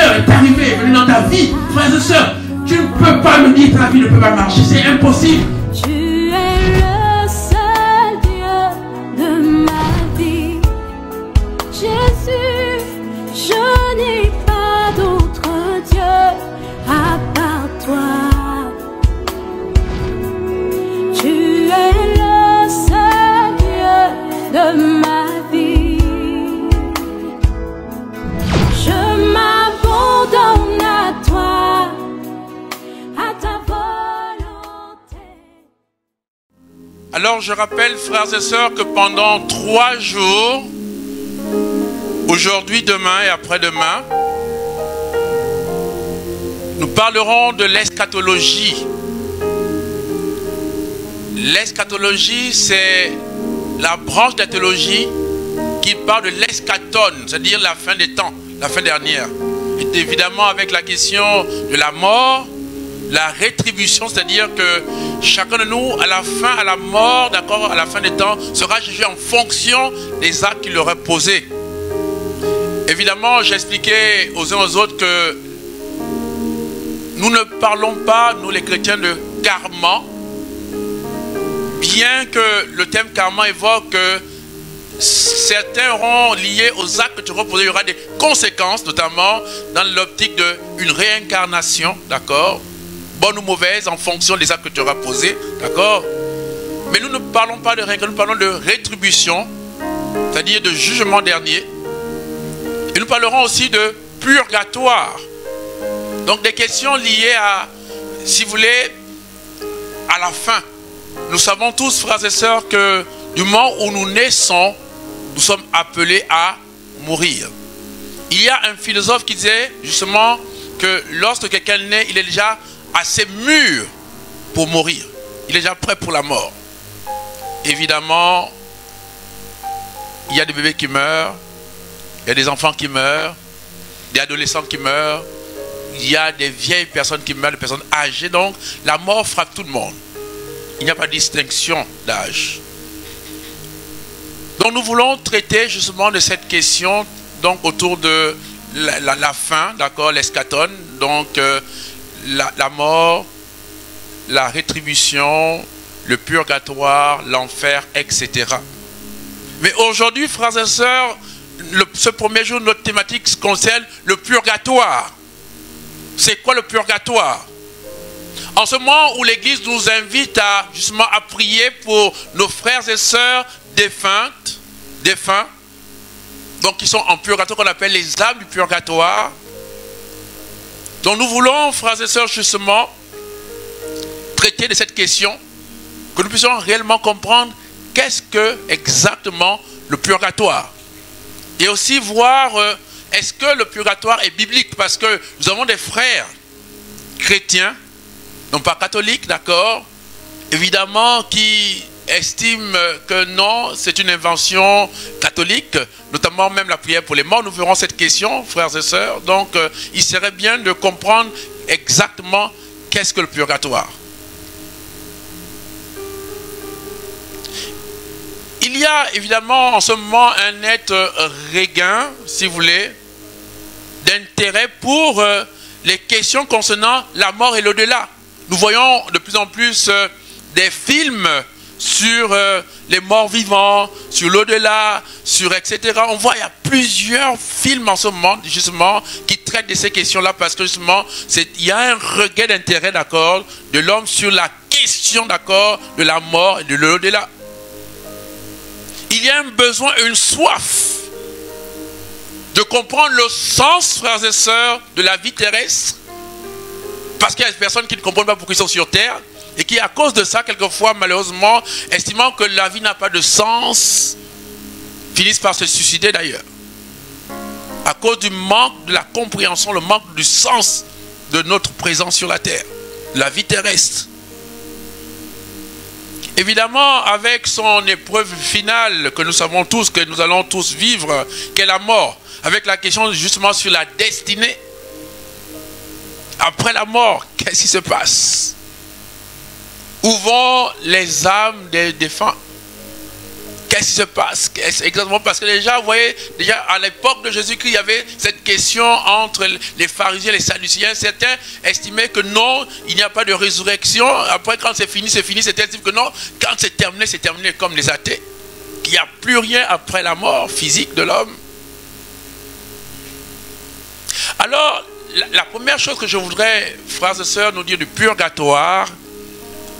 Seigneur est arrivé, venu dans ta vie, frères et sœurs, tu ne peux pas me dire que ta vie ne peut pas marcher, c'est impossible. Tu es le seul Dieu de ma vie. Jésus, je n'ai pas d'autre Dieu à part toi. Tu es le seul Dieu de ma vie. Je m'abandonne à toi, à ta volonté. Alors je rappelle, frères et sœurs, que pendant 3 jours, aujourd'hui, demain et après-demain, nous parlerons de l'eschatologie. L'eschatologie, c'est la branche de la théologie qui parle de l'eschaton, c'est-à-dire la fin des temps, la fin dernière. Et évidemment avec la question de la mort, la rétribution, c'est-à-dire que chacun de nous, à la fin, à la mort, d'accord, à la fin des temps, sera jugé en fonction des actes qu'il aurait posés. Évidemment, j'expliquais aux uns aux autres que nous ne parlons pas, nous les chrétiens, de karma, bien que le thème karma évoque que certains auront liés aux actes que tu auras posés, il y aura des conséquences, notamment dans l'optique d'une réincarnation, d'accord, bonne ou mauvaise en fonction des actes que tu auras posés, d'accord. Mais nous ne parlons pas de réincarnation, nous parlons de rétribution, c'est-à-dire de jugement dernier. Et nous parlerons aussi de purgatoire. Donc des questions liées à, si vous voulez, à la fin. Nous savons tous, frères et sœurs, que du moment où nous naissons, nous sommes appelés à mourir. Il y a un philosophe qui disait justement que lorsque quelqu'un naît, il est déjà assez mûr pour mourir. Il est déjà prêt pour la mort. Évidemment, il y a des bébés qui meurent, il y a des enfants qui meurent, des adolescents qui meurent, il y a des vieilles personnes qui meurent, des personnes âgées. Donc, la mort frappe tout le monde. Il n'y a pas de distinction d'âge. Donc, nous voulons traiter justement de cette question donc, autour de la fin, d'accord, l'eschaton, donc la mort, la rétribution, le purgatoire, l'enfer, etc. Mais aujourd'hui, frères et sœurs, ce premier jour, notre thématique concerne le purgatoire. C'est quoi le purgatoire? En ce moment où l'Église nous invite à justement à prier pour nos frères et sœurs défunts, donc qui sont en purgatoire, qu'on appelle les âmes du purgatoire. Donc nous voulons, frères et sœurs, justement, traiter de cette question, que nous puissions réellement comprendre qu'est-ce que exactement le purgatoire. Et aussi voir, est-ce que le purgatoire est biblique? Parce que nous avons des frères chrétiens, non pas catholiques, d'accord, évidemment, qui estiment que non, c'est une invention catholique, notamment même la prière pour les morts. Nous verrons cette question, frères et sœurs. Donc, il serait bien de comprendre exactement qu'est-ce que le purgatoire. Il y a évidemment en ce moment un net regain, si vous voulez, d'intérêt pour les questions concernant la mort et l'au-delà. Nous voyons de plus en plus des films sur les morts vivants, sur l'au-delà, sur etc. On voit, il y a plusieurs films en ce moment, justement, qui traitent de ces questions-là, parce que justement, il y a un regain d'intérêt, d'accord, de l'homme sur la question, d'accord, de la mort et de l'au-delà. Il y a un besoin, une soif de comprendre le sens, frères et sœurs, de la vie terrestre. Parce qu'il y a des personnes qui ne comprennent pas pourquoi ils sont sur terre et qui, à cause de ça, quelquefois, malheureusement, estimant que la vie n'a pas de sens, finissent par se suicider d'ailleurs. À cause du manque de la compréhension, le manque du sens de notre présence sur la terre, la vie terrestre. Évidemment, avec son épreuve finale que nous savons tous, que nous allons tous vivre, qu'est la mort, avec la question justement sur la destinée. Après la mort, qu'est-ce qui se passe? Où vont les âmes des défunts? Qu'est-ce qui se passe? Exactement parce que déjà, vous voyez, déjà à l'époque de Jésus-Christ, il y avait cette question entre les pharisiens et les sadducéens. Certains estimaient que non, il n'y a pas de résurrection. Après, quand c'est fini, c'est fini. Certains disent que non, quand c'est terminé comme les athées. Qu'il n'y a plus rien après la mort physique de l'homme. Alors, la première chose que je voudrais, frères et sœurs, nous dire du purgatoire,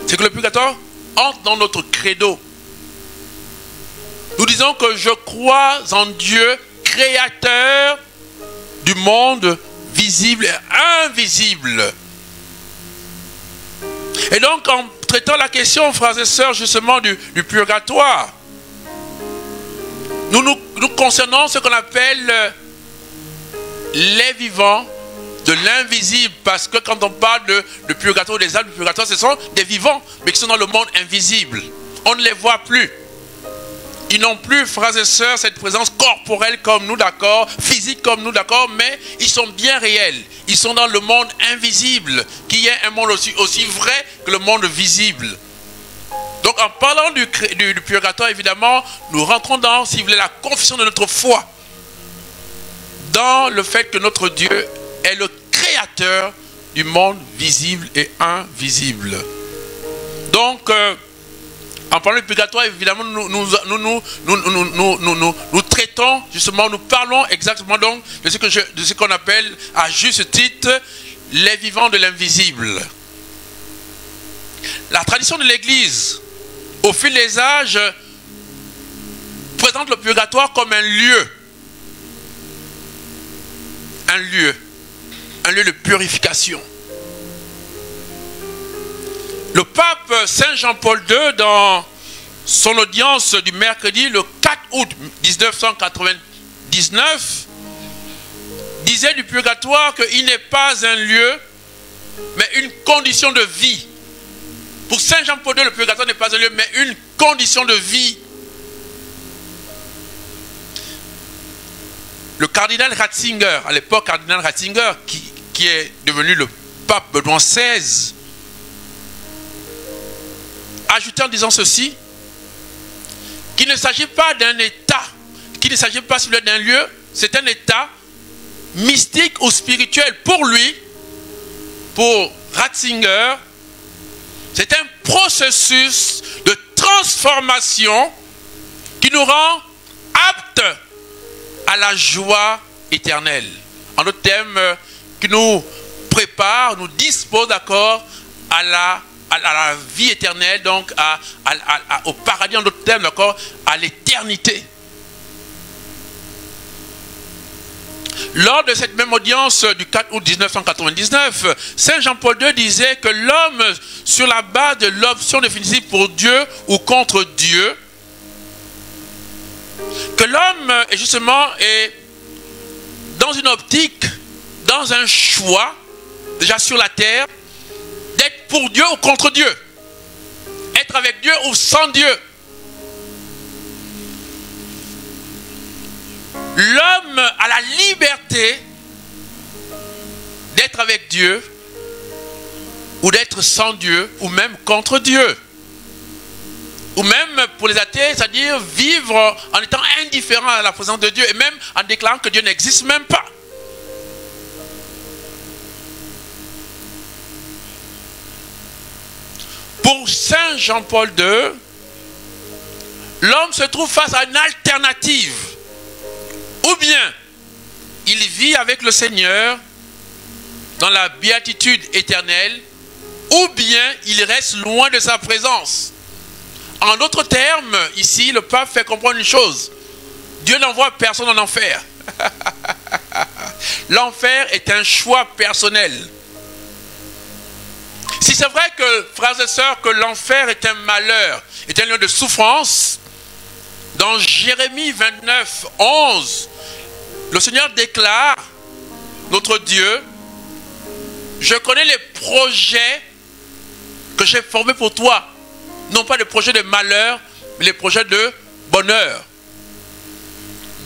c'est que le purgatoire entre dans notre credo. Nous disons que je crois en Dieu, créateur du monde visible et invisible. Et donc, en traitant la question, frères et sœurs, justement du purgatoire, nous concernons ce qu'on appelle les vivants de l'invisible, parce que quand on parle de purgatoire, des âmes du purgatoire, ce sont des vivants, mais qui sont dans le monde invisible. On ne les voit plus. Ils n'ont plus, frères et sœurs, cette présence corporelle comme nous, d'accord, physique comme nous, d'accord, mais ils sont bien réels. Ils sont dans le monde invisible, qui est un monde aussi vrai que le monde visible. Donc en parlant du purgatoire, évidemment, nous rentrons dans, si vous voulez, la confession de notre foi. Dans le fait que notre Dieu est le créateur du monde visible et invisible. Donc, en parlant du purgatoire, évidemment, nous traitons, justement, nous parlons exactement donc de ce qu'on appelle, à juste titre, les vivants de l'invisible. La tradition de l'Église, au fil des âges, présente le purgatoire comme un lieu de purification. Le pape Saint Jean-Paul II, dans son audience du mercredi, le 4 août 1999, disait du purgatoire qu'il n'est pas un lieu, mais une condition de vie. Pour Saint Jean-Paul II, le purgatoire n'est pas un lieu, mais une condition de vie. Le cardinal Ratzinger, à l'époque cardinal Ratzinger, qui est devenu le pape Benoît XVI, ajoutait en disant ceci, qu'il ne s'agit pas d'un état, qu'il ne s'agit pas d'un lieu, c'est un état mystique ou spirituel. Pour lui, pour Ratzinger, c'est un processus de transformation qui nous rend aptes à la joie éternelle. En d'autres termes, qui nous prépare, nous dispose, d'accord, à la vie éternelle, donc au paradis, en d'autres termes, d'accord, à l'éternité. Lors de cette même audience du 4 août 1999, Saint Jean-Paul II disait que l'homme, sur la base de l'option définitive pour Dieu ou contre Dieu, que l'homme est justement dans une optique, dans un choix, déjà sur la terre, d'être pour Dieu ou contre Dieu, être avec Dieu ou sans Dieu. L'homme a la liberté d'être avec Dieu ou d'être sans Dieu ou même contre Dieu. Ou même pour les athées, c'est-à-dire vivre en étant indifférent à la présence de Dieu et même en déclarant que Dieu n'existe même pas. Pour Saint Jean-Paul II, l'homme se trouve face à une alternative. Ou bien, il vit avec le Seigneur dans la béatitude éternelle, ou bien il reste loin de sa présence. En d'autres termes, ici, le pape fait comprendre une chose. Dieu n'envoie personne en enfer. L'enfer est un choix personnel. Si c'est vrai que, frères et sœurs, que l'enfer est un malheur, est un lieu de souffrance, dans Jérémie 29, 11, le Seigneur déclare, notre Dieu, je connais les projets que j'ai formés pour toi. Non pas des projets de malheur, mais les projets de bonheur.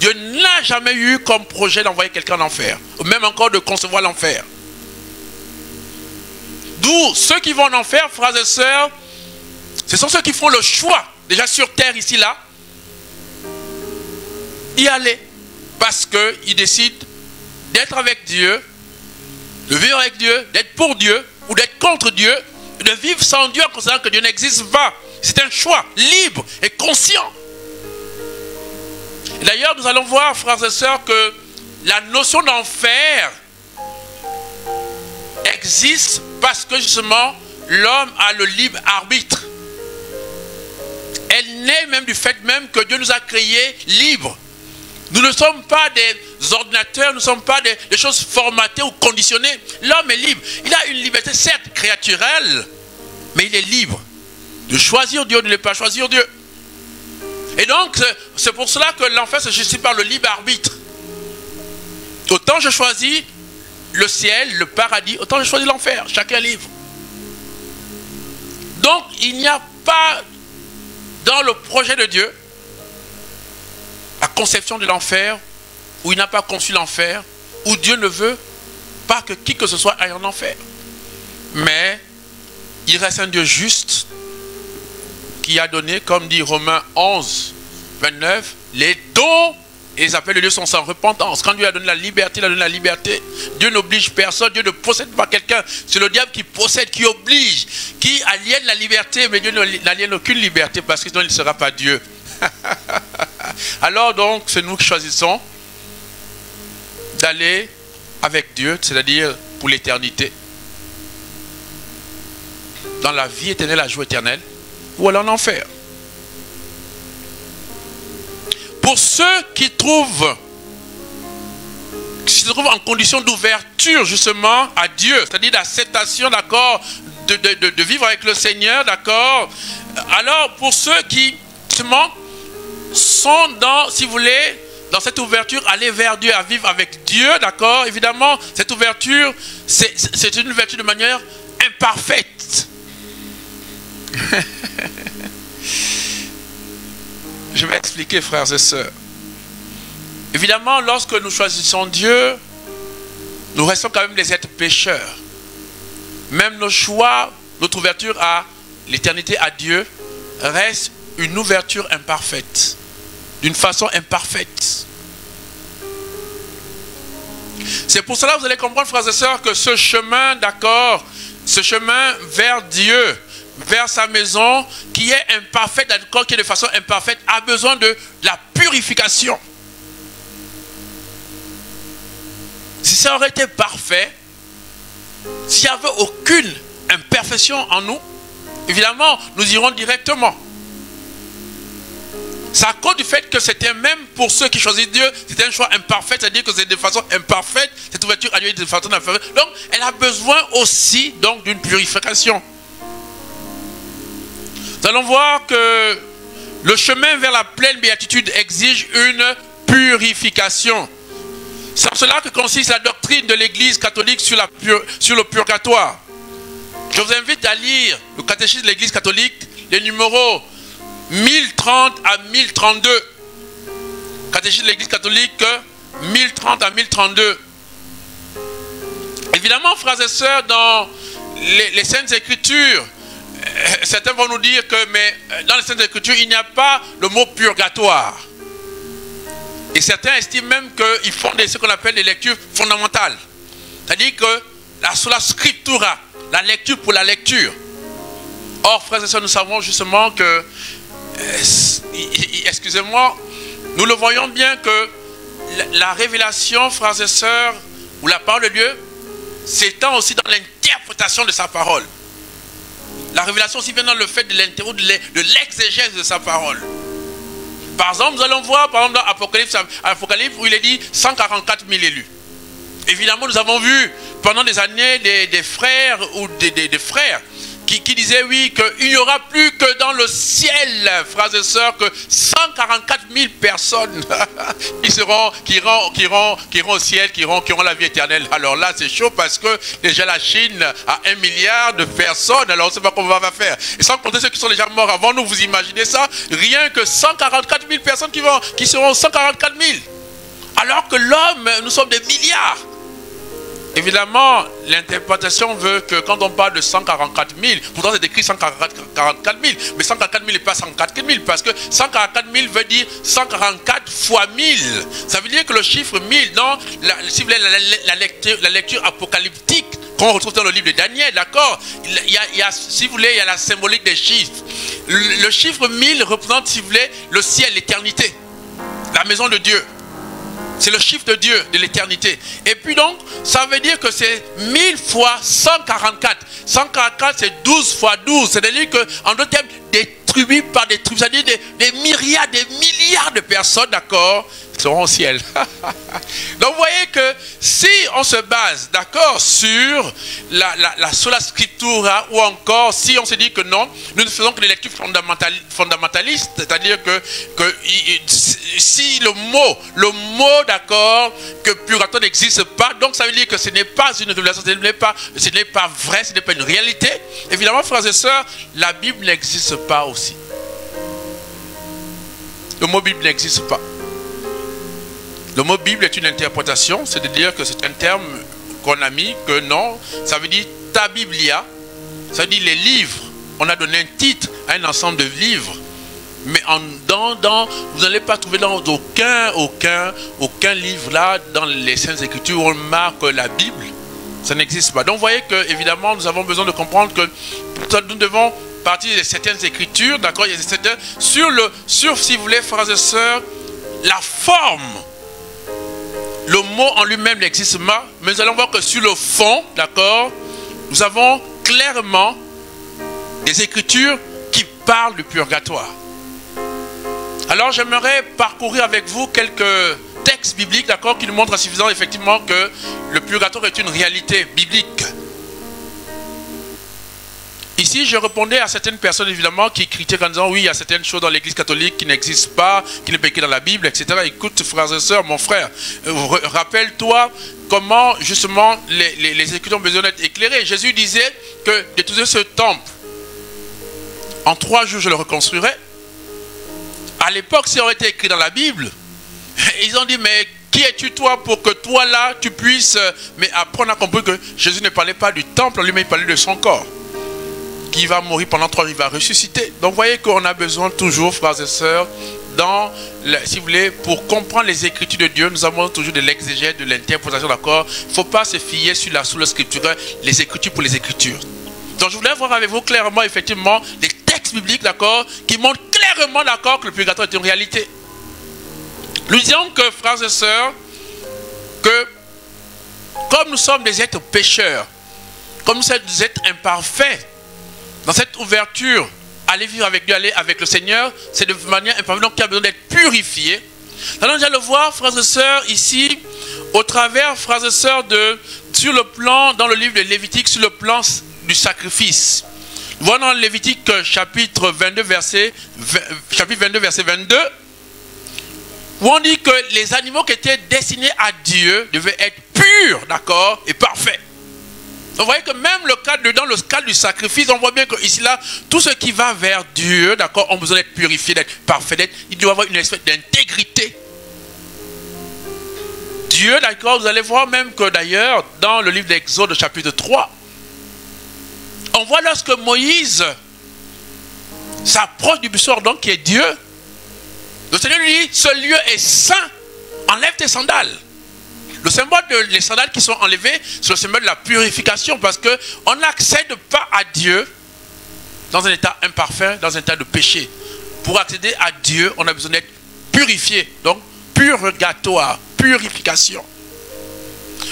Dieu n'a jamais eu comme projet d'envoyer quelqu'un en enfer, ou même encore de concevoir l'enfer. D'où ceux qui vont en enfer, frères et sœurs, ce sont ceux qui font le choix, déjà sur terre ici là, y aller. Parce qu'il décide d'être avec Dieu, de vivre avec Dieu, d'être pour Dieu ou d'être contre Dieu, de vivre sans Dieu en considérant que Dieu n'existe pas. C'est un choix libre et conscient. D'ailleurs, nous allons voir, frères et sœurs, que la notion d'enfer existe parce que justement, l'homme a le libre arbitre. Elle naît même du fait même que Dieu nous a créés libres. Nous ne sommes pas des ordinateurs, nous ne sommes pas des choses formatées ou conditionnées. L'homme est libre. Il a une liberté, certes créaturelle, mais il est libre de choisir Dieu ou de ne pas choisir Dieu. Et donc, c'est pour cela que l'enfer se justifie par le libre arbitre. Autant je choisis le ciel, le paradis, autant je choisis l'enfer. Chacun est libre. Donc, il n'y a pas dans le projet de Dieu la conception de l'enfer, où il n'a pas conçu l'enfer, où Dieu ne veut pas que qui que ce soit aille en enfer. Mais il reste un Dieu juste qui a donné, comme dit Romains 11, 29, les dons et les appels de Dieu sont sans repentance. Quand Dieu a donné la liberté, il a donné la liberté. Dieu n'oblige personne, Dieu ne possède pas quelqu'un. C'est le diable qui possède, qui oblige, qui aliène la liberté, mais Dieu n'aliène aucune liberté parce que sinon il ne sera pas Dieu. Alors donc, c'est nous qui choisissons d'aller avec Dieu, c'est-à-dire pour l'éternité, dans la vie éternelle, la joie éternelle, ou aller en enfer. Pour ceux qui se trouvent en condition d'ouverture justement à Dieu, c'est-à-dire d'acceptation, d'accord, de vivre avec le Seigneur, d'accord. Alors pour ceux qui justement sont dans, si vous voulez, dans cette ouverture, aller vers Dieu, à vivre avec Dieu, d'accord. Évidemment, cette ouverture, c'est une ouverture de manière imparfaite. Je vais expliquer, frères et sœurs. Évidemment, lorsque nous choisissons Dieu, nous restons quand même des êtres pécheurs. Même nos choix, notre ouverture à l'éternité, à Dieu, reste une ouverture imparfaite. D'une façon imparfaite. C'est pour cela que vous allez comprendre, frères et sœurs, que ce chemin, d'accord, ce chemin vers Dieu, vers sa maison, qui est imparfaite, d'accord, qui est de façon imparfaite, a besoin de la purification. Si ça aurait été parfait, s'il n'y avait aucune imperfection en nous, évidemment, nous irons directement. C'est à cause du fait que c'était même pour ceux qui choisissent Dieu, c'était un choix imparfait, c'est-à-dire que c'est de façon imparfaite, cette ouverture à Dieu est de façon imparfaite. Donc, elle a besoin aussi donc d'une purification. Nous allons voir que le chemin vers la pleine béatitude exige une purification. C'est en cela que consiste la doctrine de l'Église catholique sur le purgatoire. Je vous invite à lire le catéchisme de l'Église catholique, les numéros 1030 à 1032. Catéchisme de l'Église catholique 1030 à 1032. Évidemment, frères et sœurs, dans les Saintes Écritures, certains vont nous dire que mais dans les Saintes Écritures, il n'y a pas le mot purgatoire. Et certains estiment même qu'ils font ce qu'on appelle des lectures fondamentales. C'est-à-dire que la sola scriptura, la lecture pour la lecture. Or, frères et sœurs, nous savons justement que excusez-moi, nous le voyons bien que la révélation, frères et sœurs, ou la parole de Dieu, s'étend aussi dans l'interprétation de sa parole. La révélation aussi vient dans le fait de l'exégèse de sa parole. Par exemple, nous allons voir, par exemple, dans Apocalypse, où il est dit 144 000 élus. Évidemment, nous avons vu pendant des années des frères ou des frères qui disaient oui, qu'il n'y aura plus que dans le ciel, frères et sœurs, que 144 000 personnes qui iront au ciel, qui auront la vie éternelle. Alors là, c'est chaud parce que déjà la Chine a 1 milliard de personnes, alors on ne sait pas comment on va faire. Et sans compter ceux qui sont déjà morts avant nous, vous imaginez ça? Rien que 144 000 personnes qui seront 144 000. Alors que l'homme, nous sommes des milliards. Évidemment, l'interprétation veut que quand on parle de 144 000, pourtant c'est écrit 144 000, mais 144 000 n'est pas 144 000, parce que 144 000 veut dire 144 fois 1000. Ça veut dire que le chiffre 1000, dans si vous voulez, la lecture apocalyptique qu'on retrouve dans le livre de Daniel, d'accord, si vous voulez, il y a la symbolique des chiffres. Le chiffre 1000 représente, si vous voulez, le ciel, l'éternité, la maison de Dieu. C'est le chiffre de Dieu, de l'éternité. Et puis donc, ça veut dire que c'est 1000 fois 144. 144, c'est 12 fois 12. C'est-à-dire qu'en d'autres termes, des tribus par des tribus, c'est-à-dire des myriades, des milliards de personnes, d'accord, seront au ciel. Donc vous voyez que si on se base, d'accord, sur la scriptura, ou encore si on se dit que non, nous ne faisons que des lectures fondamentalistes, c'est-à-dire que si le mot, d'accord, que purgatoire n'existe pas, donc ça veut dire que ce n'est pas une révélation, ce n'est pas vrai, ce n'est pas une réalité. Évidemment, frères et sœurs, la Bible n'existe pas aussi. Le mot Bible n'existe pas. Le mot Bible est une interprétation, c'est-à-dire que c'est un terme qu'on a mis, que non, ça veut dire ta Biblia, ça veut dire les livres. On a donné un titre à un ensemble de livres, mais vous n'allez pas trouver dans aucun livre là, dans les Saintes Écritures, où on marque la Bible. Ça n'existe pas. Donc vous voyez que, évidemment, nous avons besoin de comprendre que nous devons partir de certaines Écritures, d'accord, il y a certaines, sur, si vous voulez, frères et sœurs, la forme. Le mot en lui-même n'existe pas, mais nous allons voir que sur le fond, d'accord, nous avons clairement des Écritures qui parlent du purgatoire. Alors j'aimerais parcourir avec vous quelques textes bibliques, d'accord, qui nous montrent à suffisant effectivement que le purgatoire est une réalité biblique. Ici, je répondais à certaines personnes, évidemment, qui critiquent en disant, oui, il y a certaines choses dans l'église catholique qui n'existent pas, qui ne sont pas écrites dans la Bible, etc. Écoute, frères et sœurs, mon frère, rappelle-toi comment, justement, les Écritures ont besoin d'être éclairées. Jésus disait que détruisez ce temple. En 3 jours, je le reconstruirai. À l'époque, si on était écrit dans la Bible, ils ont dit, mais qui es-tu toi pour que toi là, tu puisses... Mais après, on a compris que Jésus ne parlait pas du temple, lui-même il parlait de son corps. Qui va mourir pendant 3 jours, il va ressusciter. Donc vous voyez qu'on a besoin toujours, frères et sœurs, si vous voulez, pour comprendre les Écritures de Dieu, nous avons toujours de l'exégèse, de l'interprétation, d'accord. Il ne faut pas se fier sur la scripture, les Écritures pour les Écritures. Donc je voulais voir avec vous clairement, effectivement, des textes bibliques, d'accord, qui montrent clairement, d'accord, que le purgatoire est une réalité. Nous disons que, frères et sœurs, que comme nous sommes des êtres pécheurs, comme nous sommes des êtres imparfaits, dans cette ouverture, aller vivre avec Dieu, aller avec le Seigneur, c'est de manière imparfaite, donc qui a besoin d'être purifié. Alors nous allons le voir, frères et sœurs, ici, au travers, frères et sœurs, sur le plan, dans le livre de Lévitique, sur le plan du sacrifice. Voilà dans Lévitique chapitre 22, verset 22, où on dit que les animaux qui étaient destinés à Dieu devaient être purs, d'accord, et parfaits. Donc vous voyez que même dans le cadre du sacrifice, on voit bien que ici là, tout ce qui va vers Dieu, d'accord, ont besoin d'être purifiés, d'être parfaits, il doit avoir une espèce d'intégrité. Dieu, d'accord, vous allez voir même que d'ailleurs, dans le livre d'Exode chapitre 3, on voit lorsque Moïse s'approche du buisson ardent qui est Dieu, le Seigneur lui dit, ce lieu est saint, enlève tes sandales. Le symbole des sandales qui sont enlevées, c'est le symbole de la purification, parce qu'on n'accède pas à Dieu dans un état imparfait, dans un état de péché. Pour accéder à Dieu, on a besoin d'être purifié. Donc, purgatoire, purification.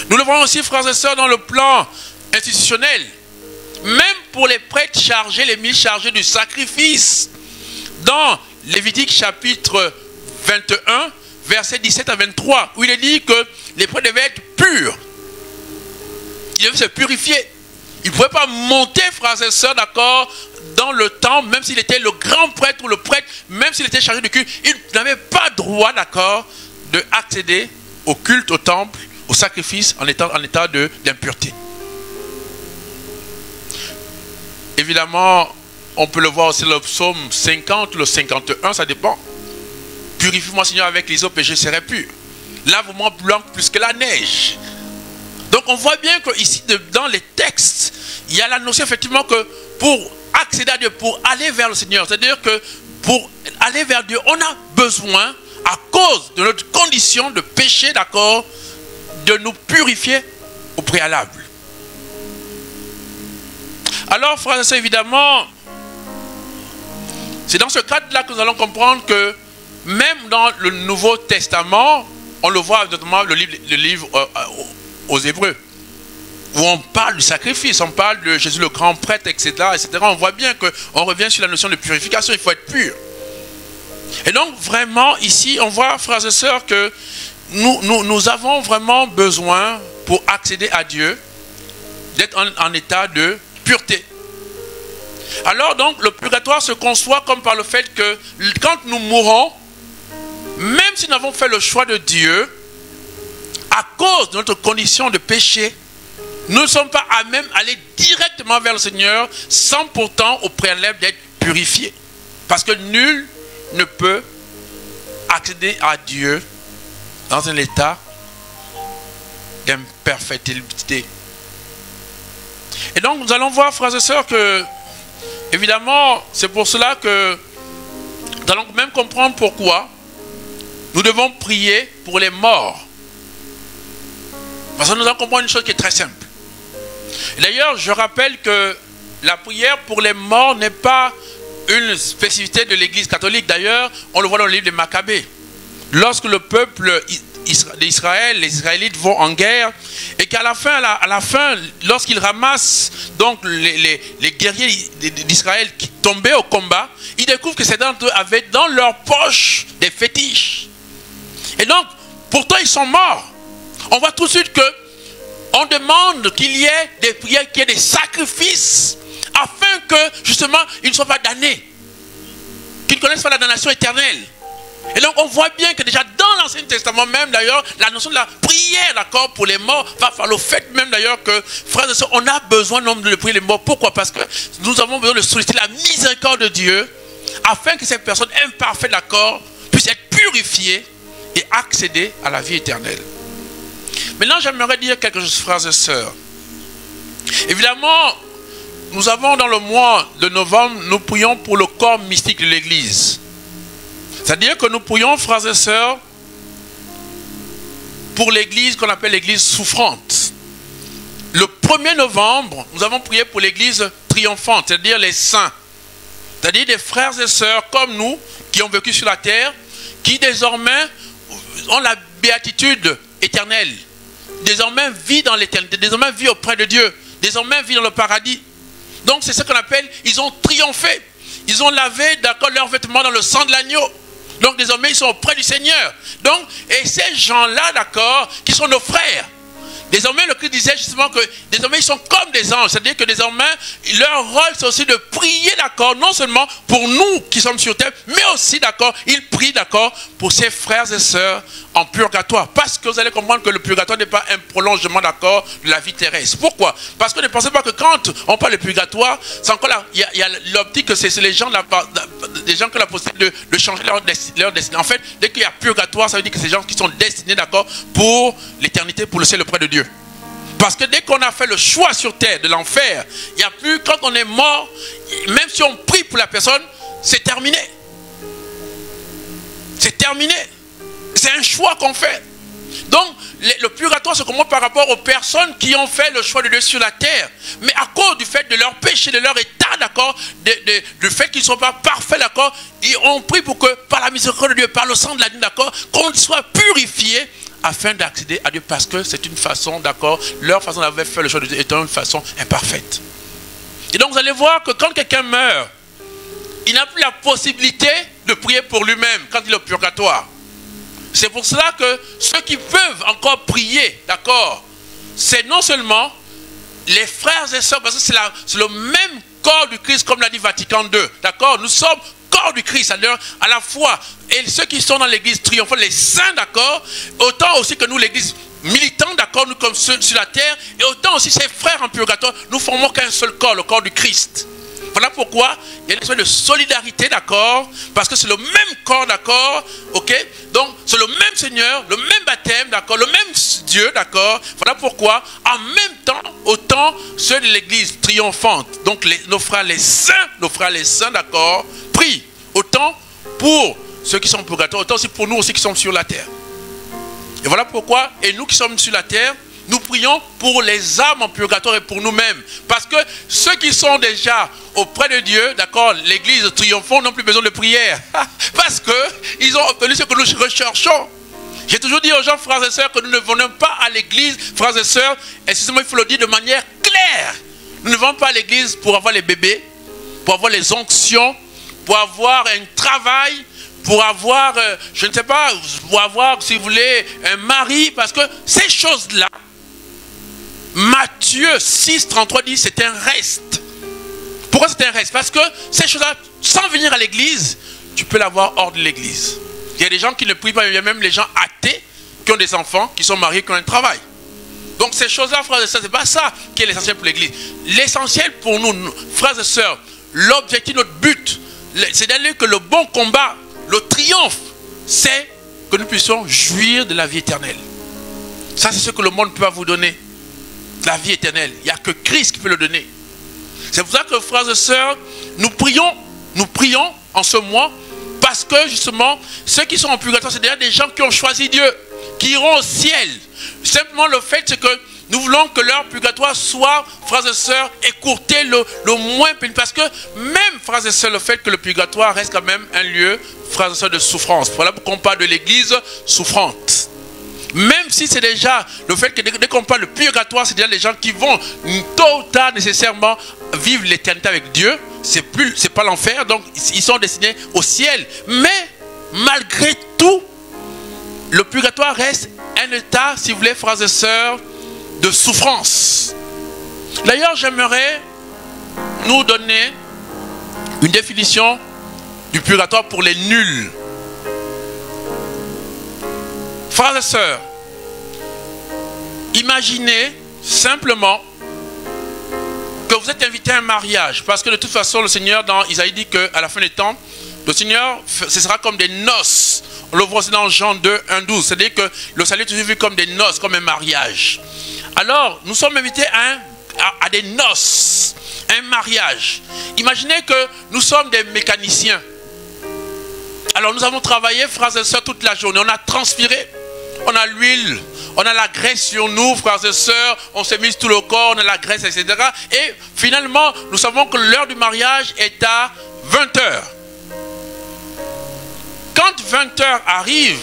Nous le voyons aussi, frères et sœurs, dans le plan institutionnel. Même pour les prêtres chargés, les ministres chargés du sacrifice. Dans Lévitique chapitre 21, versets 17 à 23, où il est dit que les prêtres devaient être purs. Ils devaient se purifier. Ils ne pouvaient pas monter, frères et sœurs, d'accord, dans le temple, même s'il était le grand prêtre ou le prêtre, même s'il était chargé de culte, il n'avait pas droit, d'accord, d'accéder au culte, au temple, au sacrifice, en état d'impureté. Évidemment, on peut le voir aussi le psaume 50, le 51, ça dépend. Purifie-moi, Seigneur, avec l'hysope et je serai pur. Lave-moi blanc plus que la neige. Donc on voit bien que ici, dans les textes, il y a la notion effectivement que pour accéder à Dieu, pour aller vers le Seigneur, c'est-à-dire que pour aller vers Dieu, on a besoin, à cause de notre condition de péché, d'accord, de nous purifier au préalable. Alors, frères et sœurs, évidemment, c'est dans ce cadre-là que nous allons comprendre que même dans le Nouveau Testament, on le voit notamment le livre aux Hébreux, où on parle du sacrifice, on parle de Jésus le grand prêtre, etc. On voit bien qu'on revient sur la notion de purification, il faut être pur. Et donc vraiment ici, on voit, frères et sœurs, que nous avons vraiment besoin, pour accéder à Dieu, d'être en état de pureté. Alors donc, le purgatoire se conçoit comme par le fait que quand nous mourons, même si nous avons fait le choix de Dieu, à cause de notre condition de péché, nous ne sommes pas à même aller directement vers le Seigneur sans pourtant au préalable d'être purifiés. Parce que nul ne peut accéder à Dieu dans un état d'imperfectibilité. Et donc nous allons voir, frères et sœurs, que évidemment c'est pour cela que nous allons même comprendre pourquoi nous devons prier pour les morts. Parce que nous allons comprendre une chose qui est très simple. D'ailleurs, je rappelle que la prière pour les morts n'est pas une spécificité de l'Église catholique. D'ailleurs, on le voit dans le livre des Maccabées. Lorsque le peuple d'Israël, les Israélites vont en guerre, et qu'à la fin, lorsqu'ils ramassent donc les guerriers d'Israël qui tombaient au combat, ils découvrent que certains d'entre eux avaient dans leur poche des fétiches. Et donc, pourtant ils sont morts. On voit tout de suite que on demande qu'il y ait des prières, qu'il y ait des sacrifices, afin que justement ils ne soient pas damnés, qu'ils ne connaissent pas la damnation éternelle. Et donc on voit bien que déjà dans l'Ancien Testament même d'ailleurs, la notion de la prière, d'accord, pour les morts va faire le fait même d'ailleurs que, frères et sœurs, on a besoin de prier les morts. Pourquoi? Parce que nous avons besoin de solliciter la miséricorde de Dieu, afin que ces personnes imparfaites, d'accord, puissent être purifiées et accéder à la vie éternelle. Maintenant, j'aimerais dire quelque chose, frères et sœurs. Évidemment, nous avons dans le mois de novembre, nous prions pour le corps mystique de l'Église. C'est-à-dire que nous prions, frères et sœurs, pour l'Église qu'on appelle l'Église souffrante. Le 1er novembre, nous avons prié pour l'Église triomphante, c'est-à-dire les saints. C'est-à-dire des frères et sœurs comme nous, qui ont vécu sur la terre, qui désormais ont la béatitude éternelle. Désormais vit dans l'éternité, désormais vit auprès de Dieu, désormais vit dans le paradis. Donc c'est ce qu'on appelle, ils ont triomphé. Ils ont lavé, d'accord, leurs vêtements dans le sang de l'agneau. Donc désormais ils sont auprès du Seigneur. Donc, et ces gens-là, d'accord, qui sont nos frères. Désormais le Christ disait justement que désormais ils sont comme des anges. C'est-à-dire que désormais leur rôle c'est aussi de prier, d'accord, non seulement pour nous qui sommes sur terre, mais aussi, d'accord, ils prient, d'accord, pour ses frères et sœurs en purgatoire. Parce que vous allez comprendre que le purgatoire n'est pas un prolongement, d'accord, de la vie terrestre. Pourquoi? Parce que ne pensez pas que quand on parle de purgatoire, c'est encore là, il y a l'optique que c'est les gens, des gens qui ont la possibilité de changer leur destinée. En fait, dès qu'il y a purgatoire, ça veut dire que c'est des gens qui sont destinés, d'accord, pour l'éternité, pour le ciel auprès de Dieu. Parce que dès qu'on a fait le choix sur terre de l'enfer, il n'y a plus, quand on est mort, même si on prie pour la personne, c'est terminé. C'est terminé. C'est un choix qu'on fait. Donc, le purgatoire se commence par rapport aux personnes qui ont fait le choix de Dieu sur la terre. Mais à cause du fait de leur péché, de leur état, d'accord, du fait qu'ils ne sont pas parfaits, d'accord, ils ont pris pour que, par la miséricorde de Dieu, par le sang de l'agneau, d'accord, qu'on soit purifié afin d'accéder à Dieu. Parce que c'est une façon, d'accord, leur façon d'avoir fait le choix de Dieu est une façon imparfaite. Et donc, vous allez voir que quand quelqu'un meurt, il n'a plus la possibilité de prier pour lui-même quand il est au purgatoire. C'est pour cela que ceux qui peuvent encore prier, d'accord, c'est non seulement les frères et sœurs, parce que c'est le même corps du Christ, comme l'a dit Vatican II, d'accord, nous sommes corps du Christ, à la fois, et ceux qui sont dans l'église triomphante, les saints, d'accord, autant aussi que nous, l'église militante, d'accord, nous comme ceux sur la terre, et autant aussi ces frères en purgatoire, nous formons qu'un seul corps, le corps du Christ. Voilà pourquoi il y a une espèce de solidarité, d'accord, parce que c'est le même corps, d'accord, ok. Donc, C'est le même Seigneur, le même baptême, d'accord, le même Dieu, d'accord. Voilà pourquoi, en même temps, autant ceux de l'église triomphante, donc nos frères les saints, d'accord, prient. Autant pour ceux qui sont au purgatoire, autant aussi pour nous aussi qui sommes sur la terre. Et voilà pourquoi, et nous qui sommes sur la terre, nous prions pour les âmes en purgatoire et pour nous-mêmes. Parce que ceux qui sont déjà auprès de Dieu, d'accord, l'église triomphante, n'ont plus besoin de prière. Parce qu'ils ont obtenu ce que nous recherchons. J'ai toujours dit aux gens, frères et sœurs, que nous ne venons pas à l'église, frères et sœurs, excusez-moi, il faut le dire de manière claire. Nous ne venons pas à l'église pour avoir les bébés, pour avoir les onctions, pour avoir un travail, pour avoir, je ne sais pas, pour avoir, si vous voulez, un mari, parce que ces choses-là, Matthieu 6, 33 dit, c'est un reste. Pourquoi c'est un reste? Parce que ces choses-là, sans venir à l'église, tu peux l'avoir hors de l'église. Il y a des gens qui ne prient pas, il y a même les gens athées qui ont des enfants, qui sont mariés, qui ont un travail. Donc ces choses-là, frères et sœurs, ce n'est pas ça qui est l'essentiel pour l'église. L'essentiel pour nous, frères et sœurs, l'objectif, notre but, c'est d'aller que le bon combat, le triomphe, c'est que nous puissions jouir de la vie éternelle. Ça, c'est ce que le monde ne peut pas vous donner. La vie éternelle. Il n'y a que Christ qui peut le donner. C'est pour ça que, frères et sœurs, nous prions en ce mois, parce que justement, ceux qui sont en purgatoire, c'est déjà des gens qui ont choisi Dieu, qui iront au ciel. Simplement le fait, c'est que nous voulons que leur purgatoire soit, frères et sœurs, écourté le moins possible. Parce que même, frères et sœurs, le fait que le purgatoire reste quand même un lieu, frères et sœurs, de souffrance. Voilà pourquoi on parle de l'église souffrante. Même si c'est déjà le fait que dès qu'on parle de purgatoire, c'est déjà les gens qui vont tôt ou tard nécessairement vivre l'éternité avec Dieu. C'est pas l'enfer, donc ils sont destinés au ciel. Mais malgré tout, le purgatoire reste un état, si vous voulez, frères et sœurs, de souffrance. D'ailleurs, j'aimerais nous donner une définition du purgatoire pour les nuls. Frères et sœurs, imaginez simplement que vous êtes invité à un mariage, parce que de toute façon, le Seigneur, dans Isaïe, dit qu'à la fin des temps, le Seigneur, ce sera comme des noces. On le voit aussi dans Jean 2, 1, 12. C'est-à-dire que le salut est toujours vu comme des noces, comme un mariage. Alors, nous sommes invités à des noces, un mariage. Imaginez que nous sommes des mécaniciens. Alors, nous avons travaillé, frères et sœurs, toute la journée. On a transpiré. On a l'huile, on a la graisse sur nous, frères et sœurs, on s'est mis tout le corps, on a la graisse, etc. Et finalement, nous savons que l'heure du mariage est à 20h. Quand 20h arrive,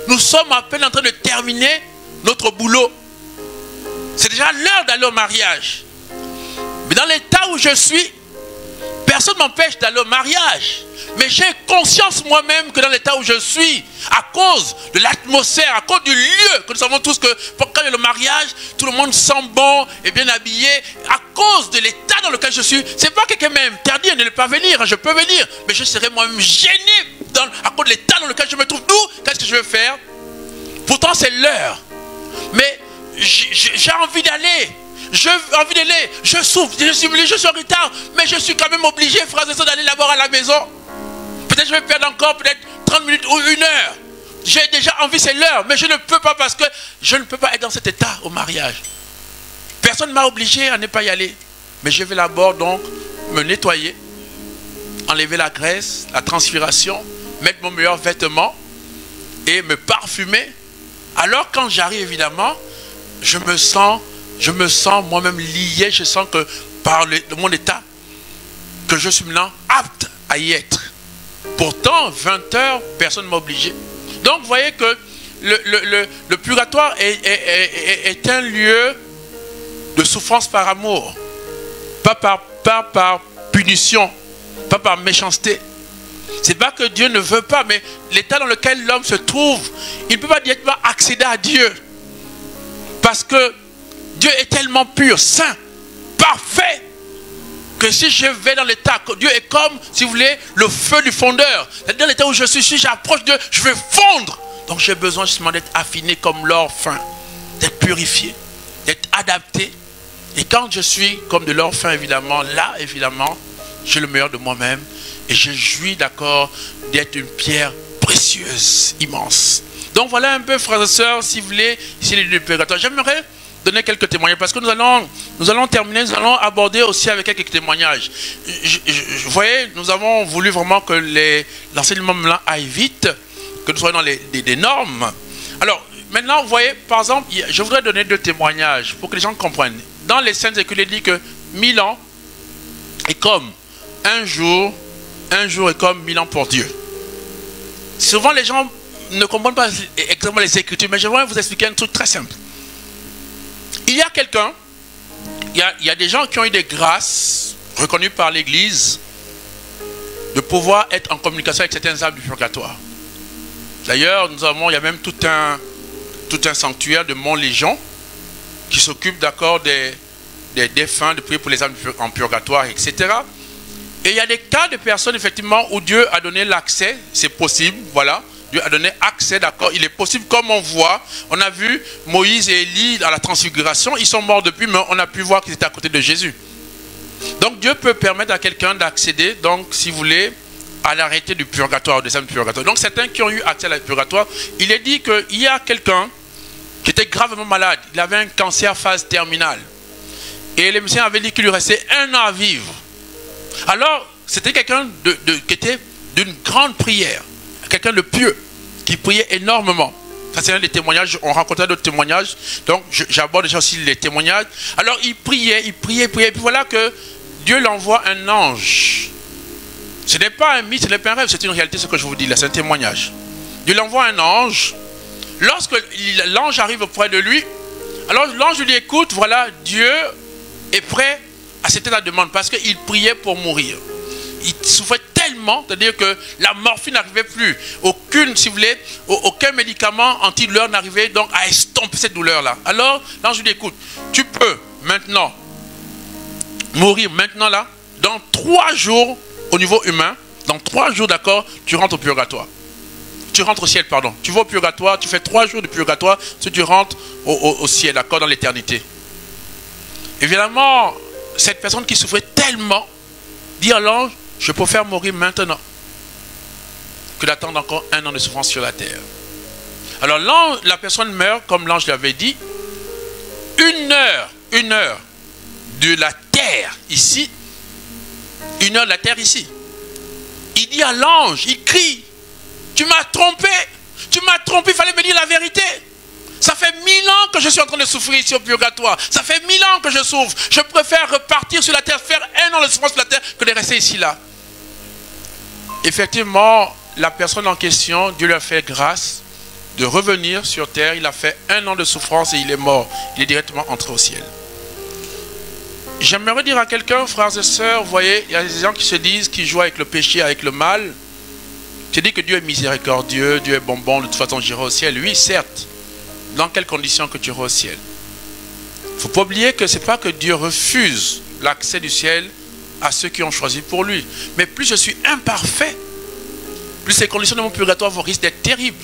nous sommes à peine en train de terminer notre boulot. C'est déjà l'heure d'aller au mariage. Mais dans l'état où je suis, personne ne m'empêche d'aller au mariage. Mais j'ai conscience moi-même que dans l'état où je suis, à cause de l'atmosphère, à cause du lieu, que nous savons tous que quand il y a le mariage, tout le monde sent bon et bien habillé, à cause de l'état dans lequel je suis, c'est pas quelqu'un m'interdit de ne pas venir, je peux venir, mais je serai moi-même gêné à cause de l'état dans lequel je me trouve. D'où, qu'est-ce que je vais faire? Pourtant c'est l'heure, mais j'ai envie d'aller. J'ai envie d'aller, je souffre, je suis en retard, mais je suis quand même obligé, frères et sœurs, d'aller là-bas à la maison. Peut-être je vais perdre encore peut-être 30 minutes ou 1 heure. J'ai déjà envie, c'est l'heure, mais je ne peux pas parce que je ne peux pas être dans cet état au mariage. Personne ne m'a obligé à ne pas y aller. Mais je vais d'abord donc me nettoyer, enlever la graisse, la transpiration, mettre mon meilleur vêtement et me parfumer. Alors quand j'arrive évidemment, je me sens moi-même lié, je sens que par mon état, que je suis maintenant apte à y être. Pourtant, 20h, personne ne m'a obligé. Donc, vous voyez que le purgatoire est un lieu de souffrance par amour. Pas par punition, pas par méchanceté. C'est pas que Dieu ne veut pas, mais l'état dans lequel l'homme se trouve, il ne peut pas directement accéder à Dieu. Parce que Dieu est tellement pur, saint, parfait, que si je vais dans l'état, Dieu est comme, si vous voulez, le feu du fondeur. Dans l'état où je suis, si j'approche de Dieu, je vais fondre. Donc j'ai besoin justement d'être affiné comme l'or fin, d'être purifié, d'être adapté. Et quand je suis comme de l'or fin, évidemment, là, évidemment, j'ai le meilleur de moi-même. Et je jouis, d'accord, d'être une pierre précieuse, immense. Donc voilà un peu, frères et sœurs, si vous voulez, ici le purgatoire. J'aimerais donner quelques témoignages parce que nous allons terminer, nous allons aborder aussi avec quelques témoignages. Vous voyez, nous avons voulu vraiment que l'enseignement aille vite, que nous soyons dans des normes. Alors, maintenant, vous voyez, par exemple, je voudrais donner 2 témoignages pour que les gens comprennent. Dans les Saintes Écritures, il dit que 1000 ans est comme un jour est comme 1000 ans pour Dieu. Souvent, les gens ne comprennent pas exactement les Écritures, mais j'aimerais vous expliquer un truc très simple. Il y a quelqu'un, il y a des gens qui ont eu des grâces reconnues par l'Église de pouvoir être en communication avec certaines âmes du purgatoire. D'ailleurs, il y a même tout un sanctuaire de Mont-Légion qui s'occupe d'accord des défunts, de prier pour les âmes en purgatoire, etc. Et il y a des cas de personnes, effectivement, où Dieu a donné l'accès, c'est possible, voilà. Dieu a donné accès, d'accord. Il est possible, comme on voit, on a vu Moïse et Élie à la transfiguration, ils sont morts depuis, mais on a pu voir qu'ils étaient à côté de Jésus. Donc Dieu peut permettre à quelqu'un d'accéder, donc si vous voulez, à l'arrêté du purgatoire, des âmes du purgatoire. Donc certains qui ont eu accès à la purgatoire, il est dit qu'il y a quelqu'un qui était gravement malade, il avait un cancer phase terminale. Et les médecins avaient dit qu'il lui restait 1 an à vivre. Alors, c'était quelqu'un qui était d'une grande prière. Quelqu'un de pieux, qui priait énormément. Ça, c'est un des témoignages. On rencontrait d'autres témoignages. Donc, j'aborde déjà aussi les témoignages. Alors, il priait. Et puis voilà que Dieu l'envoie un ange. Ce n'est pas un mythe, ce n'est pas un rêve. C'est une réalité, ce que je vous dis là. C'est un témoignage. Dieu l'envoie un ange. Lorsque l'ange arrive auprès de lui, alors l'ange lui dit, écoute, voilà, Dieu est prêt à accepter la demande. Parce qu'il priait pour mourir. Il souffrait tellement, c'est-à-dire que la morphine n'arrivait plus. Si vous voulez, aucun médicament antidouleur n'arrivait donc à estomper cette douleur-là. Alors, l'ange lui dit, écoute, tu peux maintenant mourir maintenant là, dans 3 jours au niveau humain, dans 3 jours, d'accord, tu rentres au purgatoire. Tu rentres au ciel, pardon. Tu vas au purgatoire, tu fais 3 jours de purgatoire, si tu rentres au ciel, d'accord, dans l'éternité. Évidemment, cette personne qui souffrait tellement, dit à l'ange, je préfère mourir maintenant que d'attendre encore 1 an de souffrance sur la terre. Alors la personne meurt, comme l'ange l'avait dit, 1 heure de la terre ici, 1 heure de la terre ici. Il dit à l'ange, il crie, tu m'as trompé, il fallait me dire la vérité. Ça fait 1000 ans que je suis en train de souffrir ici au purgatoire. Ça fait 1000 ans que je souffre. Je préfère repartir sur la terre, faire 1 an de souffrance sur la terre que de rester ici là. Effectivement, la personne en question, Dieu lui a fait grâce de revenir sur terre. Il a fait 1 an de souffrance et il est mort. Il est directement entré au ciel. J'aimerais dire à quelqu'un, frères et sœurs, vous voyez, il y a des gens qui se disent, qui jouent avec le péché, avec le mal. Tu dis que Dieu est miséricordieux, Dieu est bonbon, de toute façon j'irai au ciel. Oui, certes. Dans quelles conditions que tu iras au ciel? Il ne faut pas oublier que ce n'est pas que Dieu refuse l'accès du ciel à ceux qui ont choisi pour lui. Mais plus je suis imparfait, plus ces conditions de mon purgatoire risquent d'être terribles.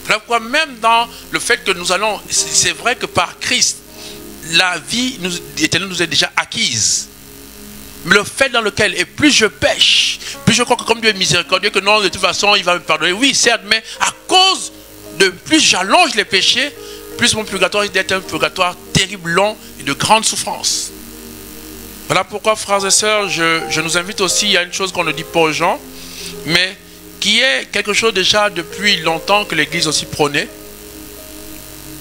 Voilà pourquoi même dans le fait que nous allons, c'est vrai que par Christ, la vie éternelle nous est déjà acquise. Mais le fait dans lequel, et plus je pêche, plus je crois que comme Dieu est miséricordieux, que non, de toute façon, il va me pardonner. Oui, certes, mais à cause de plus j'allonge les péchés, plus mon purgatoire risque d'être un purgatoire terrible, long et de grande souffrance. Voilà pourquoi, frères et sœurs, je nous invite aussi, il y a une chose qu'on ne dit pas aux gens, mais qui est quelque chose déjà depuis longtemps que l'Église aussi prônait,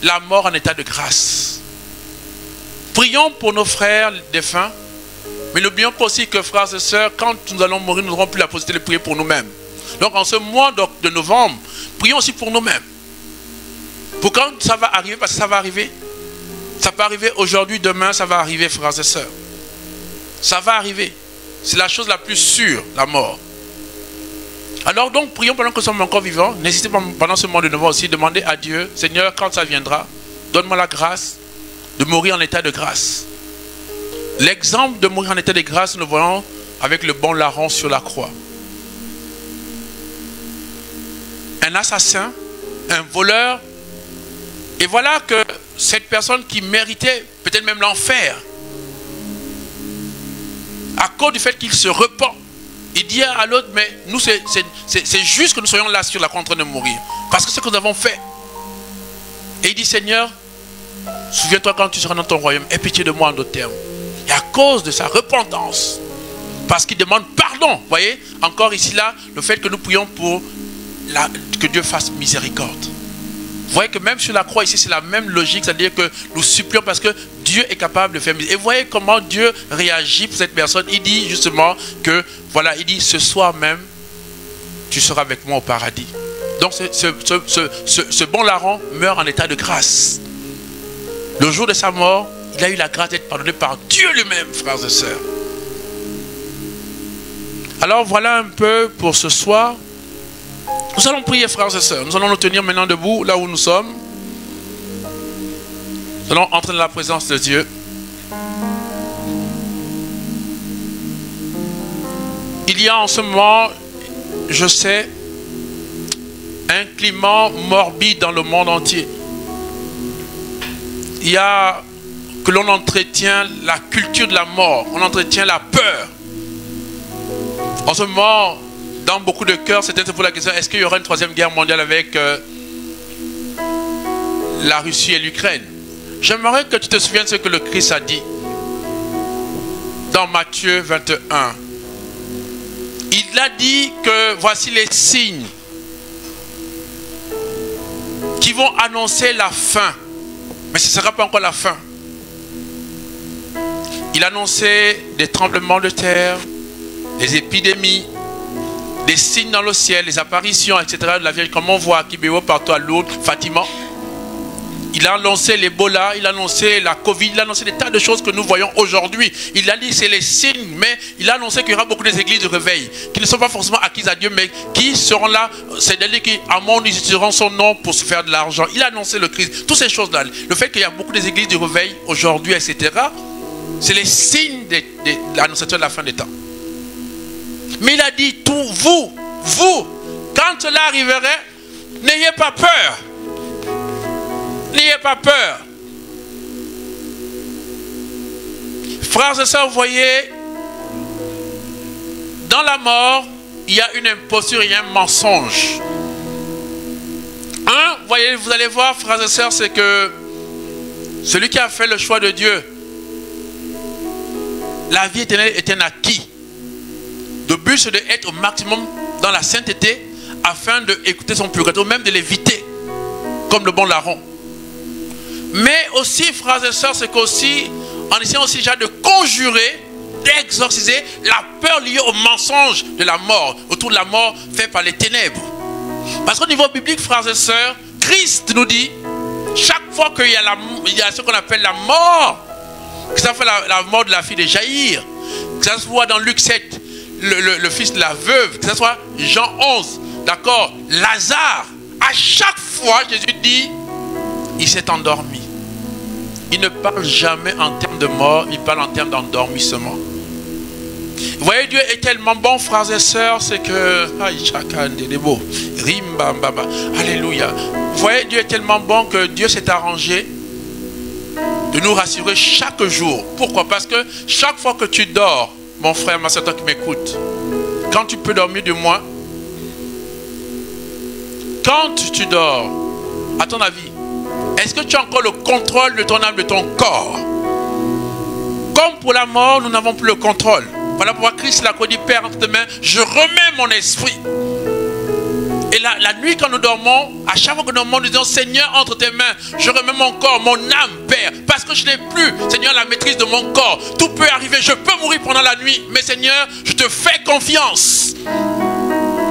la mort en état de grâce. Prions pour nos frères défunts, mais n'oublions pas aussi que, frères et sœurs, quand nous allons mourir, nous n'aurons plus la possibilité de prier pour nous-mêmes. Donc en ce mois de novembre, prions aussi pour nous-mêmes. Pour quand ça va arriver, parce que ça va arriver. Ça peut arriver aujourd'hui, demain, ça va arriver, frères et sœurs. Ça va arriver. C'est la chose la plus sûre, la mort. Alors donc, prions pendant que nous sommes encore vivants. N'hésitez pas pendant ce mois de novembre aussi, demander à Dieu, Seigneur, quand ça viendra, donne-moi la grâce de mourir en état de grâce. L'exemple de mourir en état de grâce, nous voyons avec le bon larron sur la croix. Un assassin, un voleur. Et voilà que cette personne qui méritait peut-être même l'enfer, à cause du fait qu'il se repent, il dit à l'autre, mais nous c'est juste que nous soyons là sur la croix en train de mourir. Parce que c'est ce que nous avons fait. Et il dit, Seigneur, souviens-toi quand tu seras dans ton royaume, aie pitié de moi en d'autres termes. Et à cause de sa repentance, parce qu'il demande pardon, vous voyez, encore ici là, le fait que nous prions pour que Dieu fasse miséricorde. Vous voyez que même sur la croix ici, c'est la même logique, c'est-à-dire que nous supplions parce que Dieu est capable de faire miséricorde. Et vous voyez comment Dieu réagit pour cette personne. Il dit justement que, voilà, il dit, ce soir même, tu seras avec moi au paradis. Donc ce bon larron meurt en état de grâce. Le jour de sa mort, il a eu la grâce d'être pardonné par Dieu lui-même, frères et sœurs. Alors voilà un peu pour ce soir. Nous allons prier, frères et sœurs. Nous allons nous tenir maintenant debout, là où nous sommes. Nous allons entrer dans la présence de Dieu. Il y a en ce moment, je sais, un climat morbide dans le monde entier. Il y a que l'on entretient la culture de la mort, on entretient la peur. En ce moment, dans beaucoup de cœurs, c'est peut-être pour la question, est-ce qu'il y aura une troisième guerre mondiale avec la Russie et l'Ukraine? J'aimerais que tu te souviennes de ce que le Christ a dit dans Matthieu 21. Il a dit que voici les signes qui vont annoncer la fin. Mais ce ne sera pas encore la fin. Il annonçait des tremblements de terre, des épidémies, des signes dans le ciel, les apparitions, etc. de la Vierge, comme on voit à Kibéo, partout à Lourdes, Fatima. Il a annoncé l'Ebola, il a annoncé la Covid, il a annoncé des tas de choses que nous voyons aujourd'hui. Il a dit c'est les signes, mais il a annoncé qu'il y aura beaucoup d'églises de réveil, qui ne sont pas forcément acquises à Dieu, mais qui seront là, c'est-à-dire qui, à mon ils utiliseront son nom pour se faire de l'argent. Il a annoncé le Christ, toutes ces choses-là. Le fait qu'il y a beaucoup d'églises de réveil aujourd'hui, etc., c'est les signes de l'annonciateur de la fin des temps. Mais il a dit, vous, quand cela arriverait, n'ayez pas peur. N'ayez pas peur. Frères et sœurs, vous voyez, dans la mort, il y a une imposture et un mensonge. Vous voyez, vous allez voir, frères et sœurs, c'est que celui qui a fait le choix de Dieu, la vie éternelle est un acquis. Le but, c'est d'être au maximum dans la sainteté afin d'écouter son purgatoire, même de l'éviter, comme le bon larron. Mais aussi, frères et sœurs, c'est qu'aussi, en essayant aussi déjà de conjurer, d'exorciser la peur liée au mensonge de la mort, autour de la mort faite par les ténèbres. Parce qu'au niveau biblique, frères et sœurs, Christ nous dit, chaque fois qu'il y a ce qu'on appelle la mort, que ça fait la mort de la fille de Jaïr, que ça soit dans Luc 7, le fils de la veuve, que ce soit Jean 11, d'accord, Lazare, à chaque fois, Jésus dit, il s'est endormi. Il ne parle jamais en termes de mort, il parle en termes d'endormissement. Vous voyez, Dieu est tellement bon, frères et sœurs, c'est que... Alléluia. Vous voyez, Dieu est tellement bon que Dieu s'est arrangé de nous rassurer chaque jour. Pourquoi? Parce que chaque fois que tu dors, mon frère, ma soeur, toi qui m'écoute, quand tu peux dormir du moins, quand tu dors, à ton avis, est-ce que tu as encore le contrôle de ton âme, de ton corps? Comme pour la mort, nous n'avons plus le contrôle. Voilà pourquoi Christ l'a dit, Père, entre tes mains, je remets mon esprit. Et la nuit, quand nous dormons, à chaque fois que nous dormons, nous disons, Seigneur, entre tes mains, je remets mon corps, mon âme, Père, parce que je n'ai plus, Seigneur, la maîtrise de mon corps. Tout peut arriver, je peux mourir pendant la nuit, mais Seigneur, je te fais confiance.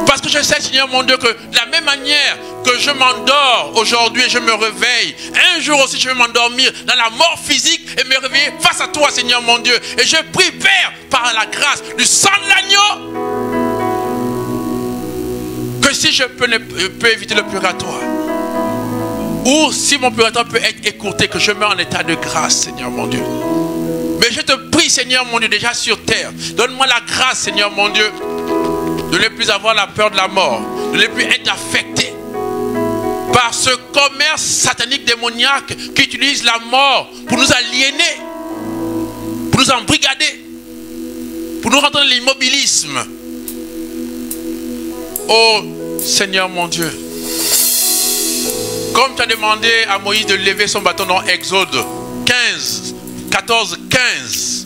Parce que je sais, Seigneur mon Dieu, que de la même manière que je m'endors aujourd'hui et je me réveille, un jour aussi je vais m'endormir dans la mort physique et me réveiller face à toi, Seigneur mon Dieu. Et je prie, Père, par la grâce du sang de l'agneau, que si je peux éviter le purgatoire, ou si mon purgatoire peut être écourté, que je meure en état de grâce, Seigneur mon Dieu. Mais je te prie, Seigneur mon Dieu, déjà sur terre, donne-moi la grâce, Seigneur mon Dieu, de ne plus avoir la peur de la mort, de ne plus être affecté par ce commerce satanique démoniaque qui utilise la mort pour nous aliéner, pour nous embrigader, pour nous rentrer dans l'immobilisme. Oh Seigneur mon Dieu, Comme tu as demandé à Moïse de lever son bâton dans Exode 14-15,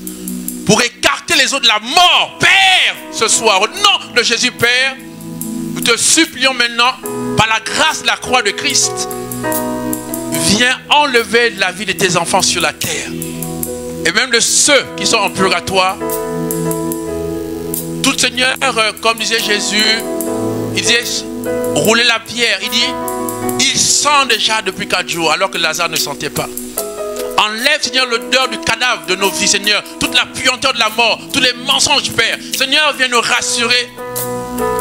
pour écarter les eaux de la mort, Père, ce soir, au nom de Jésus, Père, nous te supplions maintenant, par la grâce de la croix de Christ, viens enlever la vie de tes enfants sur la terre. Et même de ceux qui sont en purgatoire. Tout Seigneur, comme disait Jésus, il disait, roulez la pierre. Il dit, il sent déjà depuis 4 jours, alors que Lazare ne sentait pas. Enlève, Seigneur, l'odeur du cadavre de nos vies, Seigneur. Toute la puanteur de la mort, tous les mensonges, Père. Seigneur, viens nous rassurer.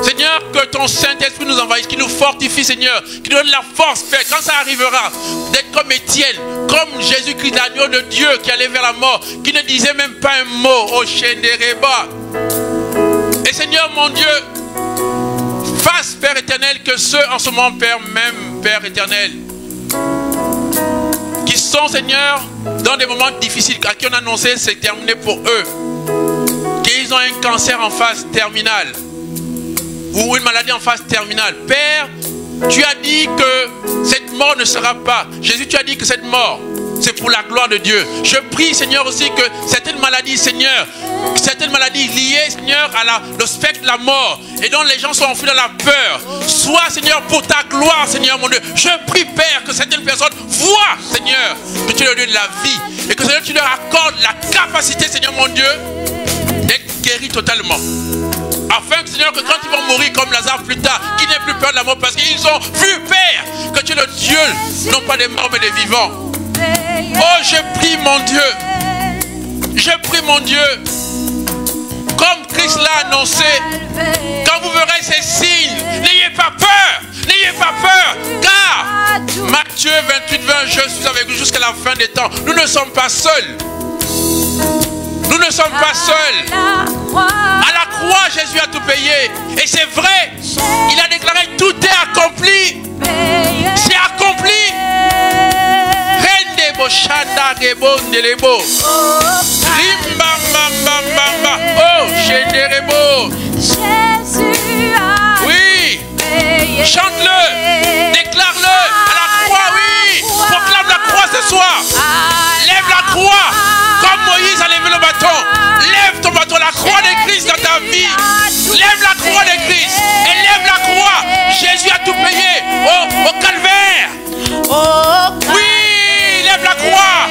Seigneur, que ton Saint-Esprit nous envahisse, qui nous fortifie, Seigneur, qui nous donne la force, Père, quand ça arrivera, d'être comme Étienne, comme Jésus-Christ, l'agneau de Dieu qui allait vers la mort, qui ne disait même pas un mot, au Shendereba. Et Seigneur, mon Dieu, fasse, Père éternel, que ceux en ce moment, Père, même, Père éternel, qui sont, Seigneur, dans des moments difficiles, à qui on a annoncé c'est terminé pour eux, qu'ils ont un cancer en phase terminale, ou une maladie en phase terminale. Père, tu as dit que cette mort ne sera pas. Jésus, tu as dit que cette mort, c'est pour la gloire de Dieu. Je prie, Seigneur, aussi que certaines maladies, Seigneur, certaines maladies liées, Seigneur, à le spectre de la mort, et dont les gens sont enfuis dans la peur, soit, Seigneur, pour ta gloire, Seigneur, mon Dieu. Je prie, Père, que certaines personnes voient, Seigneur, que tu es le Dieu de la vie, et que, Seigneur, tu leur accordes la capacité, Seigneur, mon Dieu, d'être guéris totalement. Afin que, Seigneur, que quand ils vont mourir comme Lazare plus tard, qu'ils n'aient plus peur de la mort, parce qu'ils ont vu, Père, que tu es le Dieu, non pas des morts, mais des vivants. Oh, je prie, mon Dieu. Je prie, mon Dieu. Comme Christ l'a annoncé, quand vous verrez ces signes, n'ayez pas peur. N'ayez pas peur. Car, Matthieu 28-20, je suis avec vous jusqu'à la fin des temps. Nous ne sommes pas seuls. Nous ne sommes pas seuls. À la croix, Jésus a tout payé. Et c'est vrai. Il a déclaré tout est accompli. C'est accompli. Oh, oui. Chante-le. Déclare-le. À la croix, oui. Proclame la croix ce soir. Lève la croix. Comme Moïse a levé le bâton. Lève ton bâton. La croix de Christ dans ta vie. Lève la croix de Christ. Et lève la croix. Jésus a tout payé. Au calvaire. Oui. Lève la croix.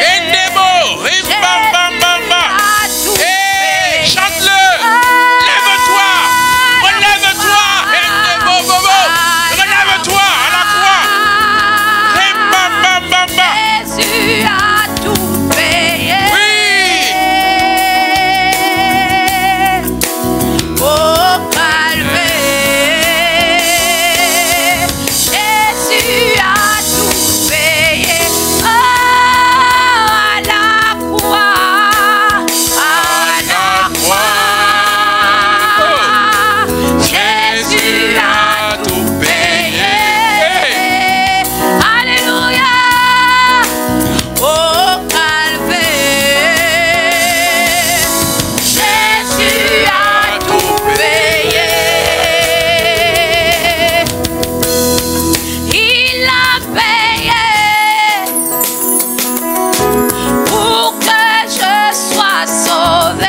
Endebo. Rimbambambamba. Et chante-le. Lève-toi. Relève-toi. Endebo bobo. Relève-toi à la croix. Rimbambambamba. Jésus a tout payé. Oui. Au calvaire. Jésus a tout payé. Oh, à la croix. À la croix. Jésus a tout payé. Alléluia. Au calvaire. Jésus a tout payé. Il a payé pour que je sois sauvé.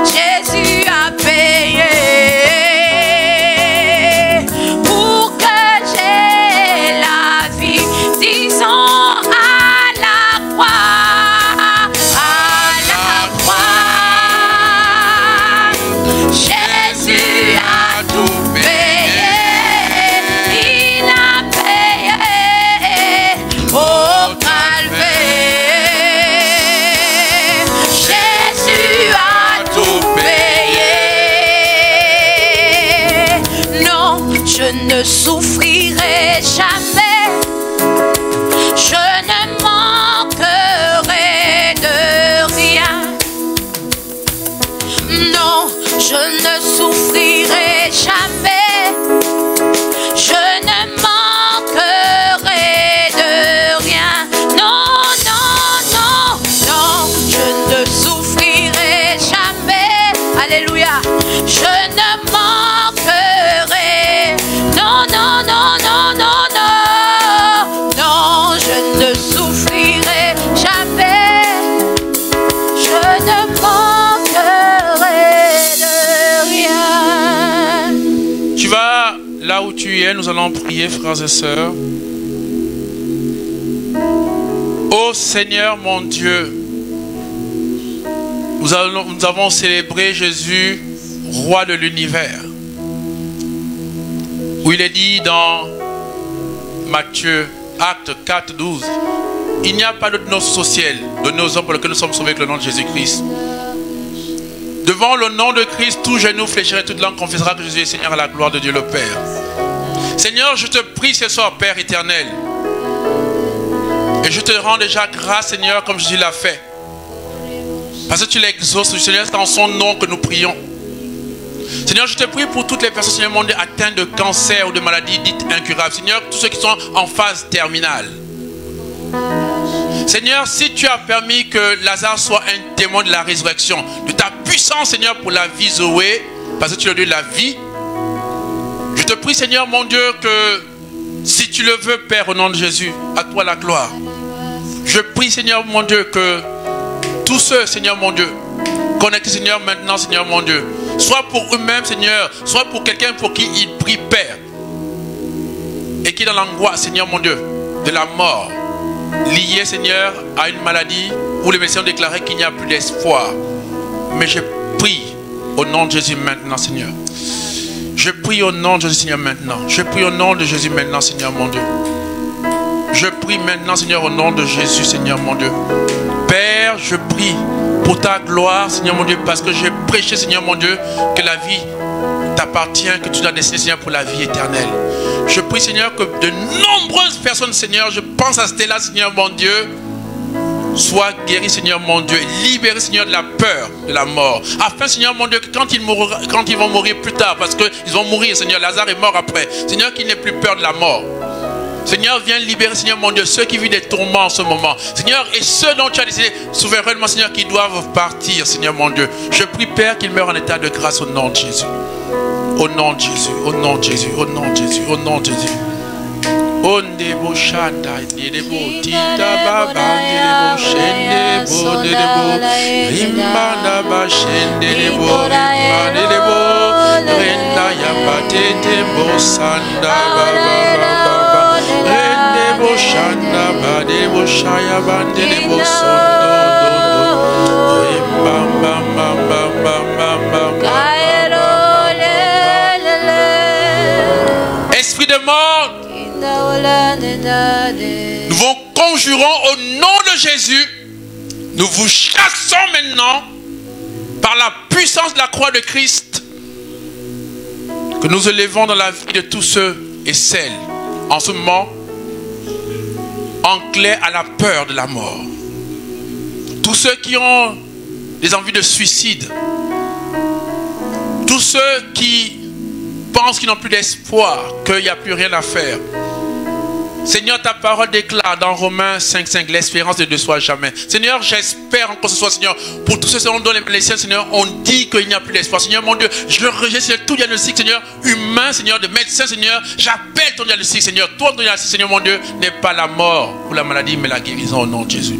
Jésus a payé pour que j'ai la vie. Disons à la croix, à la croix. Jésus a tout payé. Il a payé au calvaire. Jésus a tout payé. Non, je ne souffrirai jamais. Je ne manquerai de rien. Non, je ne souffrirai jamais. Je ne manquerai de rien. Non, non, non, non, je ne souffrirai jamais. Alléluia. Je ne manquerai Là où tu es, nous allons prier, frères et sœurs. Ô Seigneur mon Dieu, nous avons célébré Jésus, roi de l'univers. Où il est dit dans Matthieu, acte 4, 12, il n'y a pas d'autre nom social de nos hommes pour lequel nous sommes sauvés avec le nom de Jésus-Christ. Devant le nom de Christ, tout genou fléchira et toute langue confessera que Jésus est Seigneur à la gloire de Dieu le Père. Seigneur, je te prie ce soir, Père éternel. Et je te rends déjà grâce, Seigneur, comme Jésus l'a fait. Parce que tu l'exauces, Seigneur, c'est en son nom que nous prions. Seigneur, je te prie pour toutes les personnes, Seigneur, monde atteintes de cancer ou de maladies dites incurables. Seigneur, tous ceux qui sont en phase terminale. Seigneur, si tu as permis que Lazare soit un témoin de la résurrection, de ta puissance, Seigneur, pour la vie Zoé, parce que tu as donné la vie, je te prie, Seigneur, mon Dieu, que si tu le veux, Père, au nom de Jésus, à toi la gloire. Je prie, Seigneur, mon Dieu, que tous ceux, Seigneur, mon Dieu, connectés, Seigneur, maintenant, Seigneur, mon Dieu, soit pour eux-mêmes, Seigneur, soit pour quelqu'un pour qui ils prient, Père, et qui est dans l'angoisse, Seigneur, mon Dieu, de la mort, lié, Seigneur, à une maladie où les médecins ont déclaré qu'il n'y a plus d'espoir. Mais je prie au nom de Jésus maintenant, Seigneur. Je prie au nom de Jésus, Seigneur, maintenant. Je prie au nom de Jésus maintenant, Seigneur, mon Dieu. Je prie maintenant, Seigneur, au nom de Jésus, Seigneur, mon Dieu. Père, je prie pour ta gloire, Seigneur, mon Dieu, parce que j'ai prêché, Seigneur, mon Dieu, que la vie t'appartient, que tu l'as destiné, Seigneur, pour la vie éternelle. Je prie, Seigneur, que de nombreuses personnes, Seigneur, je pense à Stella, Seigneur, mon Dieu, soient guéries, Seigneur, mon Dieu, libérées, Seigneur, de la peur de la mort. Afin, Seigneur, mon Dieu, que quand ils vont mourir plus tard, parce qu'ils vont mourir, Seigneur, Lazare est mort après, Seigneur, qu'il n'ait plus peur de la mort. Seigneur, viens libérer, Seigneur, mon Dieu, ceux qui vivent des tourments en ce moment. Seigneur, et ceux dont tu as décidé souverainement, Seigneur, qui doivent partir, Seigneur, mon Dieu. Je prie, Père, qu'ils meurent en état de grâce au nom de Jésus. Au nom de Jésus, au nom de Jésus, au nom de Jésus, au nom de Jésus. Ondebo shanda ndebo tita baba ndebo shendebo ndebo rimana ba shendebo ndebo renda ya batete bo sanda baba rendebo shanda ba debo shaya bandebo sondo rimba bamba esprit de mort, nous vous conjurons au nom de Jésus. Nous vous chassons maintenant par la puissance de la croix de Christ que nous élevons dans la vie de tous ceux et celles en ce moment enclins à la peur de la mort. Tous ceux qui ont des envies de suicide, tous ceux qui pensent qu'ils n'ont plus d'espoir, qu'il n'y a plus rien à faire. Seigneur, ta parole déclare dans Romains 5,5, l'espérance ne déçoit jamais. Seigneur, j'espère encore ce soir, Seigneur, pour tous ceux dont les médecins, Seigneur, on dit qu'il n'y a plus d'espoir. Seigneur, mon Dieu, je rejette, Seigneur, tout diagnostic, Seigneur, humain, Seigneur, de médecin, Seigneur. J'appelle ton diagnostic, Seigneur. Toi, ton diagnostic, Seigneur, mon Dieu, n'est pas la mort ou la maladie, mais la guérison au nom de Jésus.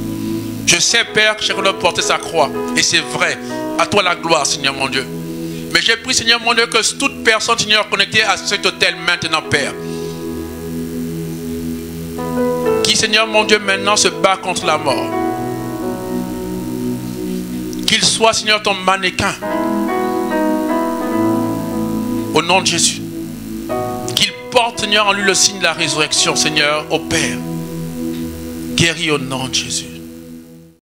Je sais, Père, que chacun doit porter sa croix. Et c'est vrai. À toi la gloire, Seigneur, mon Dieu. Mais j'ai pris, Seigneur, mon Dieu, que toute personne, Seigneur, connectée à cet hôtel maintenant, Père, qui, Seigneur, mon Dieu, maintenant se bat contre la mort, qu'il soit, Seigneur, ton mannequin, au nom de Jésus, qu'il porte, Seigneur, en lui le signe de la résurrection, Seigneur, au Père, guéri au nom de Jésus.